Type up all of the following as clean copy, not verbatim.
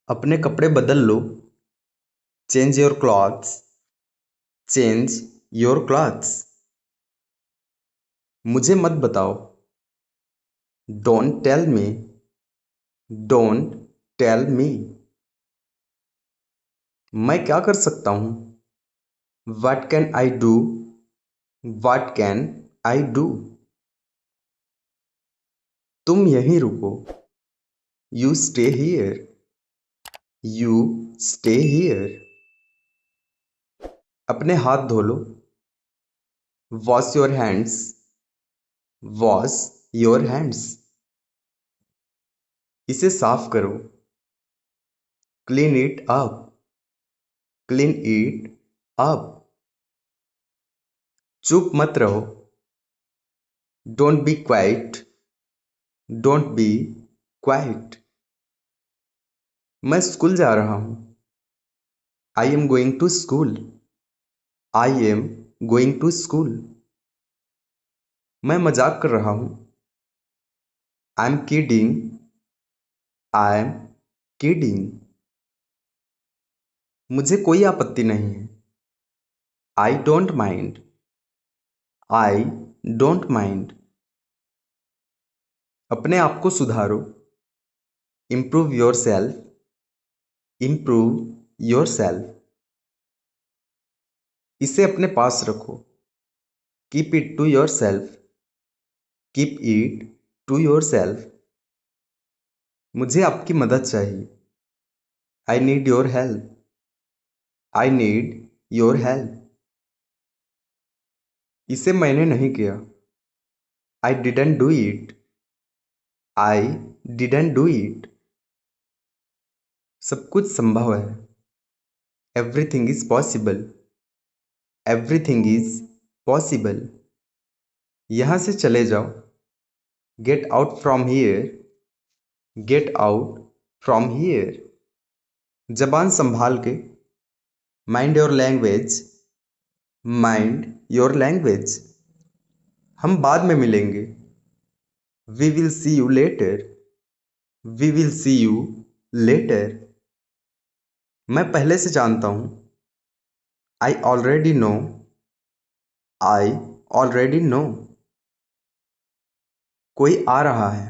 अपने कपड़े बदल लो। Change your clothes. Change your clothes. मुझे मत बताओ। Don't tell me. Don't tell me. मैं क्या कर सकता हूँ? What can I do? What can I do? तुम यहीं रुको। You stay here. You stay here. अपने हाथ धो लो। Wash your hands. Wash your hands. इसे साफ करो। Clean it up. Clean it up. चुप मत रहो। Don't be quiet. Don't be quiet. मैं स्कूल जा रहा हूँ। I am going to school. I am going to school. मैं मजाक कर रहा हूँ। I am kidding. I am kidding. मुझे कोई आपत्ति नहीं है। I don't mind. I don't mind. अपने आप को सुधारो। Improve yourself. Improve yourself. इसे अपने पास रखो। Keep it to yourself. Keep it to yourself. मुझे आपकी मदद चाहिए। I need your help. I need your help. इसे मैंने नहीं किया। I didn't do it. I didn't do it. सब कुछ संभव है। Everything is possible. Everything is possible. यहां से चले जाओ। Get out from here. Get out from here. जबान संभाल के। Mind your language. Mind your language. हम बाद में मिलेंगे। We will see you later. We will see you later. मैं पहले से जानता हूं। I already know. I already no. कोई आ रहा है।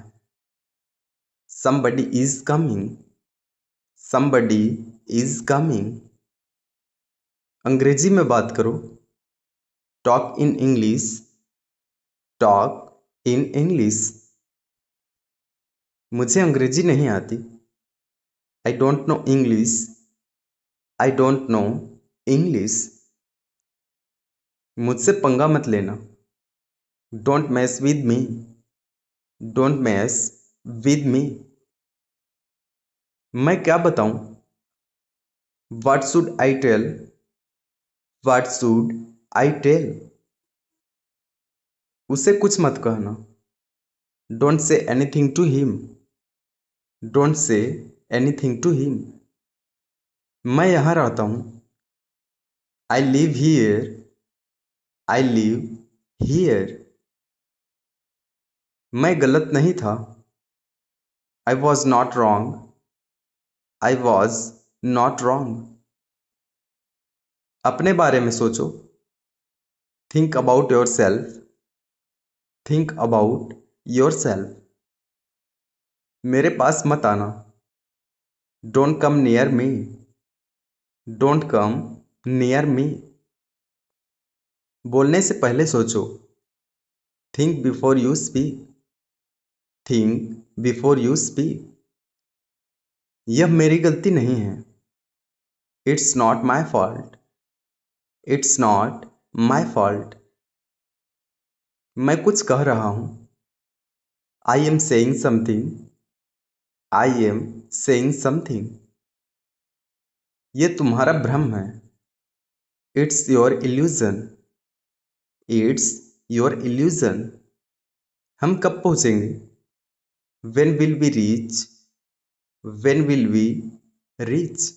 somebody is coming। somebody is coming। अंग्रेजी में बात करो। Talk in English. Talk in English. मुझे अंग्रेजी नहीं आती। I don't know English. I don't know English. मुझसे पंगा मत लेना। Don't mess with me. Don't mess with me. मैं क्या बताऊं? What should I tell? What should I tell? उसे कुछ मत कहना। Don't say anything to him. Don't say anything to him. मैं यहां रहता हूं। I live here. I live here. मैं गलत नहीं था। I was not wrong. I was not wrong. अपने बारे में सोचो। Think about your self. Think about your self. मेरे पास मत आना। Don't come near me. Don't come near me. बोलने से पहले सोचो। Think before you speak. Think before you speak. यह मेरी गलती नहीं है। It's not my fault. It's not my fault. मैं कुछ कह रहा हूं। I M saying something. I M saying something. ये तुम्हारा भ्रम है। It's your illusion. It's your illusion. हम कब पहुंचेंगे? When will we reach? When will we reach?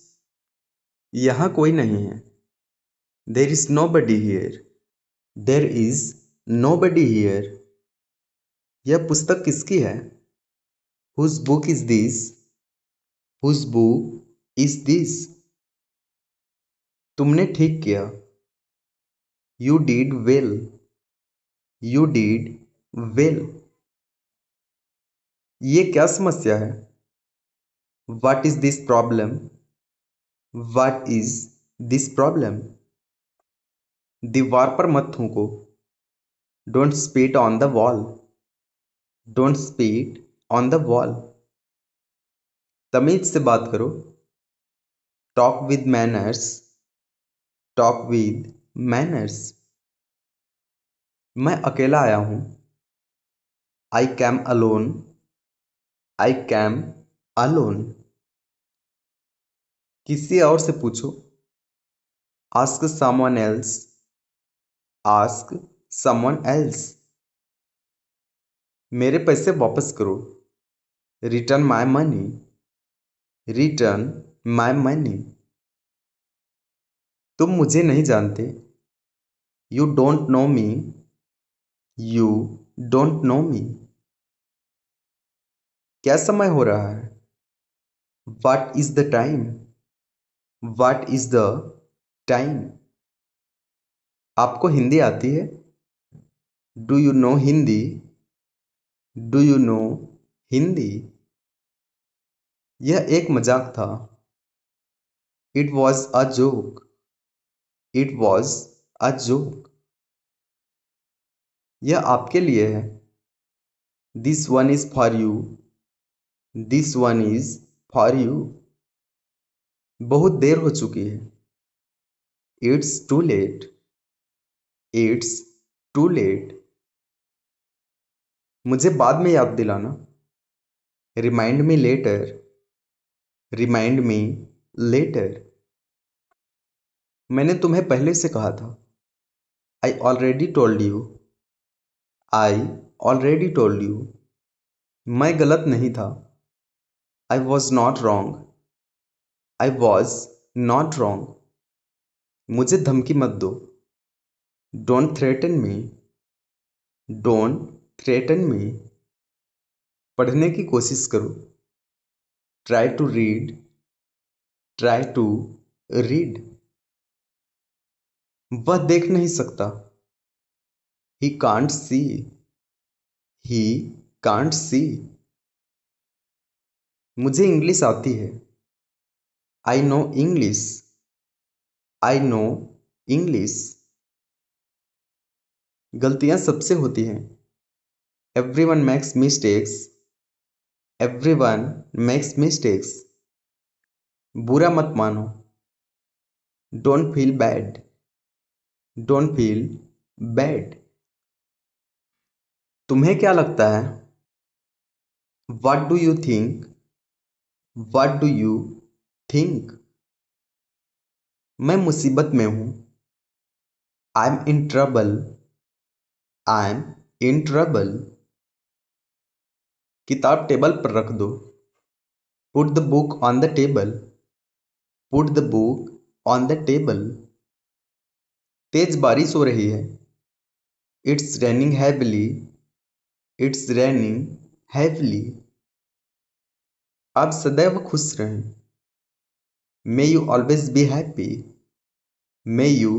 यहां कोई नहीं है। There is nobody here. There is nobody here. यह पुस्तक किसकी है? Whose book is this? Whose book is this. तुमने ठीक किया। You did well. You did well. ये क्या समस्या है? What is this problem? What is this problem? दीवार पर मत थूको। Don't spit on the wall. Don't spit on the wall. तमीज से बात करो। Talk with manners. Talk with manners. मैं अकेला आया हूं। I came alone. I came alone. किसी और से पूछो। Ask someone else. Ask someone else. मेरे पैसे वापस करो। Return my money. Return my money. तुम मुझे नहीं जानते। You don't know me. You don't know me. क्या समय हो रहा है? What is the time? What is the time? आपको हिंदी आती है? Do you know Hindi? Do you know Hindi? यह एक मजाक था। It was a joke. It was a joke. यह आपके लिए है। This one is for you. This one is for you. बहुत देर हो चुकी है। It's too late. It's too late. मुझे बाद में याद दिलाना। Remind me later. Remind me letter. मैंने तुम्हें पहले से कहा था। I already told you. I already told you. मैं गलत नहीं था। I was not wrong. I was not wrong. मुझे धमकी मत दो। Don't threaten me. Don't threaten me. पढ़ने की कोशिश करो। Try to read. Try to read. वह देख नहीं सकता। He can't see. He can't see. मुझे इंग्लिश आती है। I know English. I know English. गलतियां सबसे होती हैं। Everyone makes mistakes. Everyone makes mistakes. बुरा मत मानो। Don't feel bad. Don't feel bad. तुम्हें क्या लगता है? What do you think? What do you think? मैं मुसीबत में हूं। I am in trouble. I am in trouble. किताब टेबल पर रख दो। Put the book on the table. Put the book on the table. तेज बारिश हो रही है। It's raining heavily. It's raining heavily. आप सदैव खुश रहें। May you always be happy. May you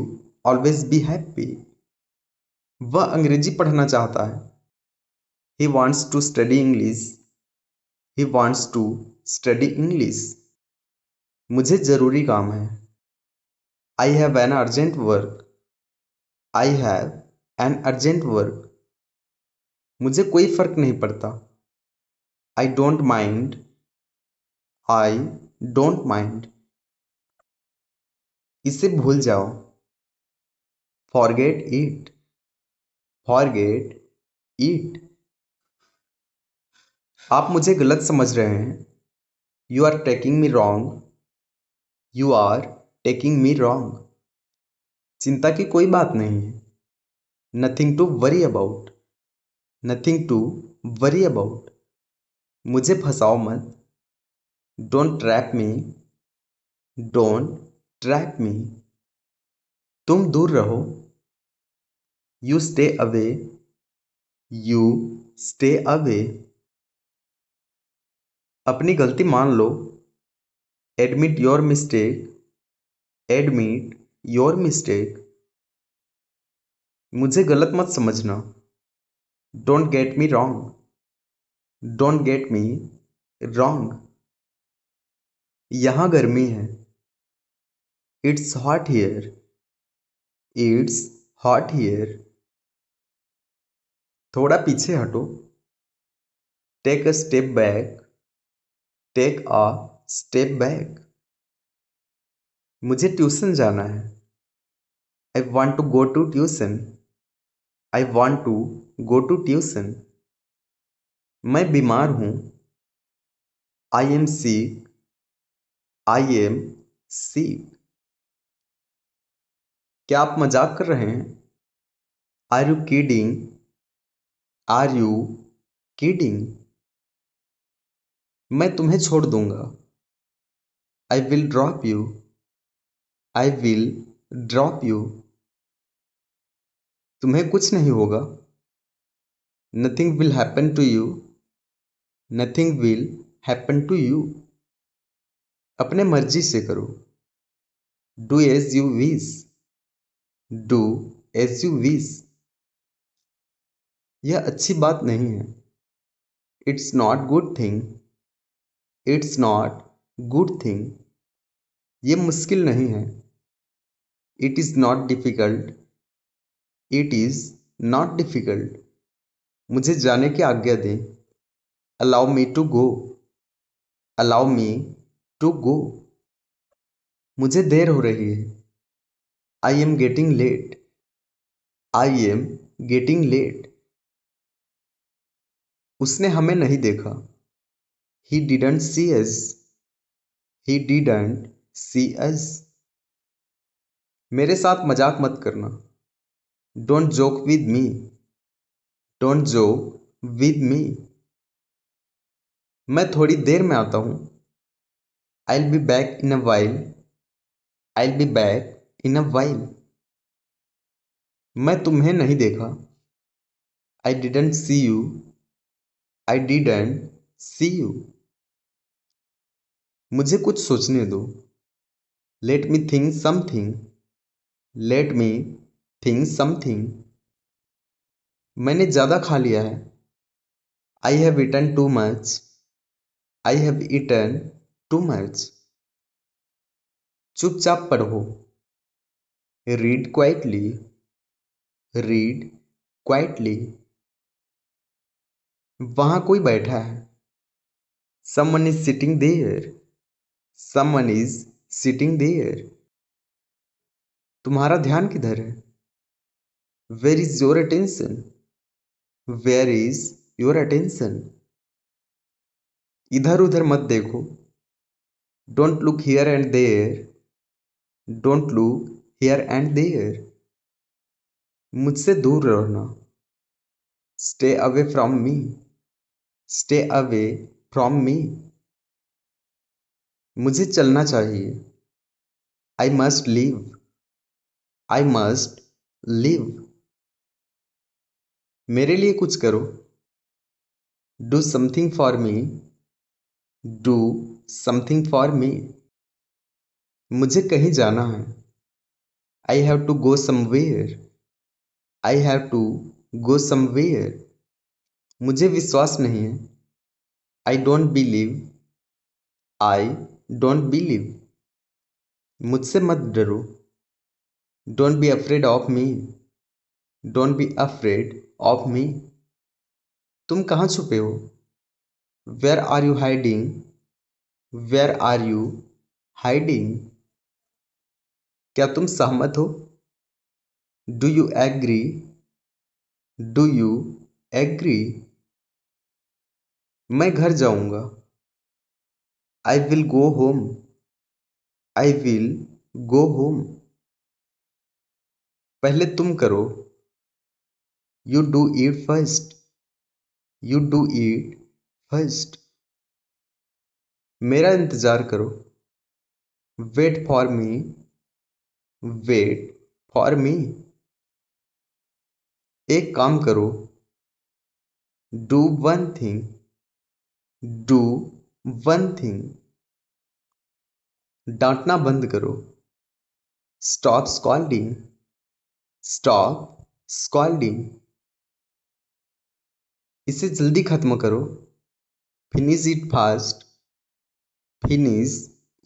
always be happy. वह अंग्रेजी पढ़ना चाहता है। He wants to study English. He wants to study English. मुझे जरूरी काम है। I have an urgent work. I have an urgent work. मुझे कोई फर्क नहीं पड़ता। I don't mind. I don't mind. इसे भूल जाओ। Forget it. Forget it. आप मुझे गलत समझ रहे हैं। You are taking me wrong. You are taking me wrong. चिंता की कोई बात नहीं है। Nothing to worry about. Nothing to worry about. मुझे फंसाओ मत। Don't trap me. Don't trap me. तुम दूर रहो। You stay away. You stay away. अपनी गलती मान लो। Admit your mistake, admit your mistake. मुझे गलत मत समझना, don't get me wrong, don't get me wrong. यहाँ गर्मी है, it's hot here, it's hot here. थोड़ा पीछे हटो, take a step back, take a step back. मुझे ट्यूशन जाना है, I want to go to tuition, I want to go to tuition. मैं बीमार हूँ, I am sick, I am sick. क्या आप मजाक कर रहे हैं? Are you kidding, are you kidding. मैं तुम्हें छोड़ दूंगा, I will drop you, I will drop you. तुम्हें कुछ नहीं होगा, nothing will happen to you, nothing will happen to you. अपने मर्जी से करो, do as you wish, do as you wish. यह अच्छी बात नहीं है, it's not good thing, it's not good thing. ये मुश्किल नहीं है, it is not difficult, it is not difficult. मुझे जाने की आज्ञा दें, allow me to go, allow me to go. मुझे देर हो रही है, I am getting late, I am getting late. उसने हमें नहीं देखा, he didn't see us, he didn't see अस। मेरे साथ मजाक मत करना, don't joke with me, don't joke with me. मैं थोड़ी देर में आता हूँ, I will be back in a while, I will be back in a while. मैं तुम्हें नहीं देखा, I didn't see you, I didn't see you. मुझे कुछ सोचने दो, let me think something, let me think something. मैंने ज़्यादा खा लिया है, I have eaten too much, I have eaten too much. चुपचाप पढ़ो, रीड क्वाइटली, रीड क्वाइटली। वहाँ कोई बैठा है, someone is sitting there, someone is sitting there. तुम्हारा ध्यान किधर है, where is your attention, where is your attention. इधर उधर मत देखो, don't look here and there, don't look here and there. मुझसे दूर रहना, stay away from me, stay away from me. मुझे चलना चाहिए, I must leave, I must leave. मेरे लिए कुछ करो, do something for me, do something for मी। मुझे कहीं जाना है, I have to go somewhere, I have to go somewhere. मुझे विश्वास नहीं है, I don't believe, I don't believe. मुझसे मत डरो, don't be afraid of me, don't be afraid of me. तुम कहाँ छुपे हो, where are you hiding, where are you hiding. क्या तुम सहमत हो, do you agree, do you agree. मैं घर जाऊंगा, I will go home, I will go home. पहले तुम करो, you do it first, you do it first. मेरा इंतज़ार करो, wait for me, wait for me. एक काम करो, do one thing, do one thing. डांटना बंद करो। Stop scolding. Stop scolding. इसे जल्दी खत्म करो। Finish it fast. Finish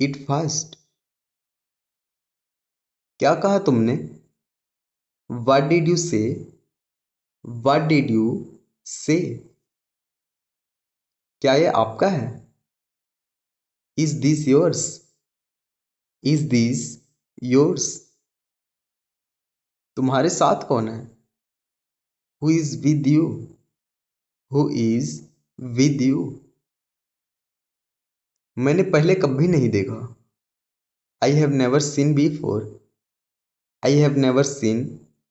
it fast. क्या कहा तुमने? What did you say? What did you say? क्या ये आपका है? Is this yours? Is this yours? तुम्हारे साथ कौन है? Who is with you? Who is with you? मैंने पहले कभी नहीं देखा। I have never seen before. I have never seen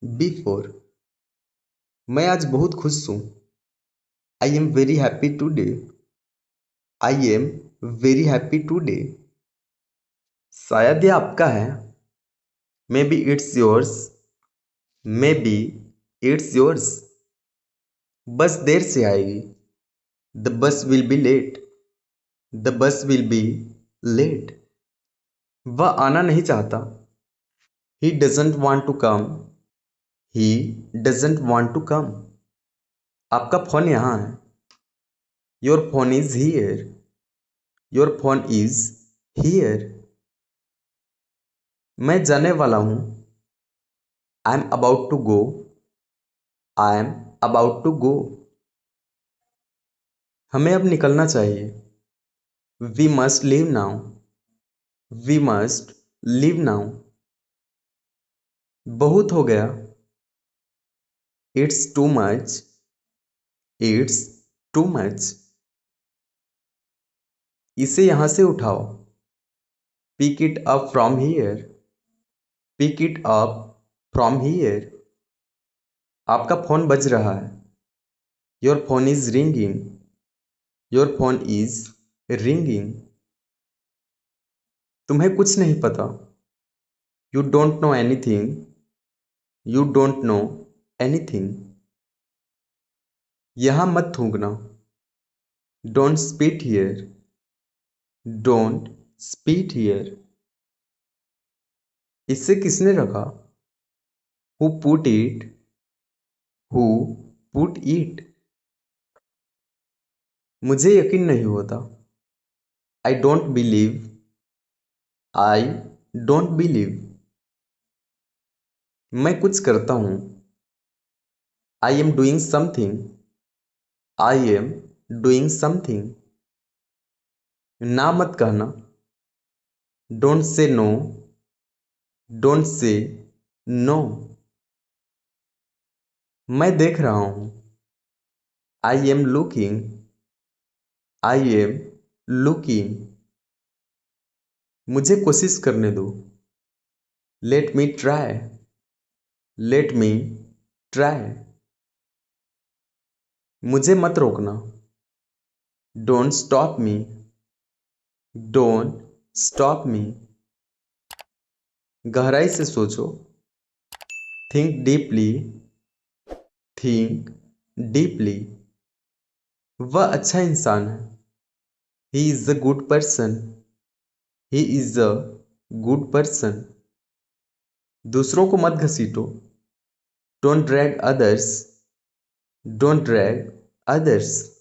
before. मैं आज बहुत खुश हूँ। I am very happy today. I am very happy today. शायद ये आपका है। Maybe it's yours. Maybe it's yours. Bus देर से आएगी। The bus will be late. The bus will be late. वह आना नहीं चाहता। ही doesn't want to come. He doesn't want to come. आपका फोन यहाँ है। Your phone is here. Your phone is here. मैं जाने वाला हूँ। I am about to go. I am about to go. हमें अब निकलना चाहिए। We must leave now. We must leave now. बहुत हो गया। It's too much. It's too much. इसे यहां से उठाओ। Pick it up from here. Pick it up from here. आपका फोन बज रहा है। Your phone is ringing. Your phone is ringing. तुम्हें कुछ नहीं पता। You don't know anything. You don't know anything. यहां मत थूकना। Don't spit here. Don't spit here. इसे किसने रखा? Who put it? Who put it? मुझे यकीन नहीं होता। I don't believe. I don't believe. मैं कुछ करता हूं। I am doing something. I am doing something. ना मत कहना। डोंट से नो। Don't say no. मैं देख रहा हूं। I am looking. I am looking. मुझे कोशिश करने दो। Let me try. Let me try. मुझे मत रोकना। Don't stop me. Don't stop me. गहराई से सोचो। Think deeply. Think deeply. वह अच्छा इंसान है। He is a good person. He is a good person. दूसरों को मत घसीटो। Don't drag others. Don't drag others.